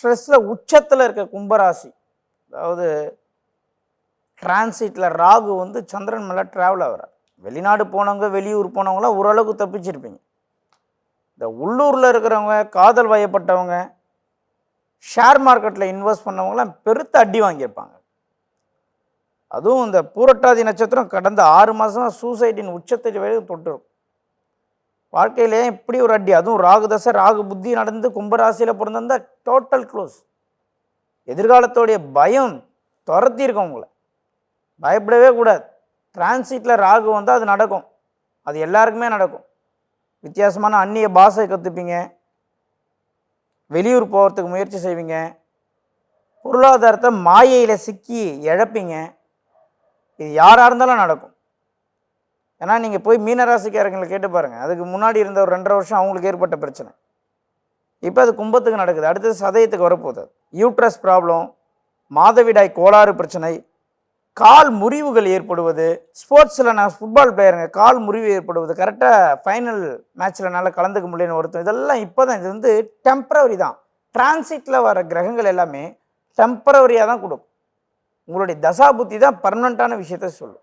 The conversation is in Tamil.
ஸ்ட்ரெஸ்ஸில் உச்சத்தில் இருக்க கும்பராசி, அதாவது டிரான்சிட்டில் ராகு வந்து சந்திரன் மேலே ட்ராவல் ஆகிறார். வெளிநாடு போனவங்க, வெளியூர் போனவங்களாம் ஓரளவுக்கு தப்பிச்சிருப்பீங்க. இந்த உள்ளூரில் இருக்கிறவங்க, காதல் வயப்பட்டவங்க, ஷேர் மார்க்கெட்டில் இன்வெஸ்ட் பண்ணவங்களாம் பெருத்த அடி வாங்கியிருப்பாங்க. அதுவும் இந்த பூரட்டாதி நட்சத்திரம் கடந்த 6 மாதம் சூசைட்டின் உச்சத்தை வரைக்கும் தொட்டுரும். வாழ்க்கையிலே இப்படி ஒரு அடி, அதுவும் ராகு தசை, ராகு புத்தி நடந்து கும்பராசியில் பிறந்திருந்தா டோட்டல் க்ளோஸ். எதிர்காலத்தோடைய பயம் துரத்தியிருக்கோம் உங்களை. பயப்படவே கூடாது. டிரான்சிட்டில் ராகு வந்தால் அது நடக்கும். அது எல்லாருக்குமே நடக்கும். வித்தியாசமான அந்நிய பாஷை கற்றுப்பீங்க, வெளியூர் போகிறதுக்கு முயற்சி செய்வீங்க, பொருளாதாரத்தை மாயையில் சிக்கி இழப்பீங்க. இது யாராக இருந்தாலும் நடக்கும். ஏன்னா நீங்கள் போய் மீனராசிக்காரங்களை கேட்டு பாருங்கள். அதுக்கு முன்னாடி இருந்த ஒரு 2.5 வருஷம் அவங்களுக்கு ஏற்பட்ட பிரச்சனை இப்போ அது கும்பத்துக்கு நடக்குது. அடுத்தது சதயத்துக்கு வரப்போகுது. யூட்ரஸ் ப்ராப்ளம், மாதவிடாய் கோளாறு பிரச்சனை, கால் முறிவுகள் ஏற்படுவது. ஸ்போர்ட்ஸில் நான் ஃபுட்பால் பிளேயருங்க, கால் முறிவு ஏற்படுவது, கரெக்டாக ஃபைனல் மேட்ச்சில் என்னால் கலந்துக்க முடியலன்னு ஒருத்தர். இதெல்லாம் இப்போ தான், இது வந்து டெம்பரவரி தான். டிரான்சிட்டில் வர கிரகங்கள் எல்லாமே டெம்பரவரியாக தான் கொடுக்கும். உங்களுடைய தசா புத்தி தான் பர்மனண்ட்டான விஷயத்த சொல்லும்.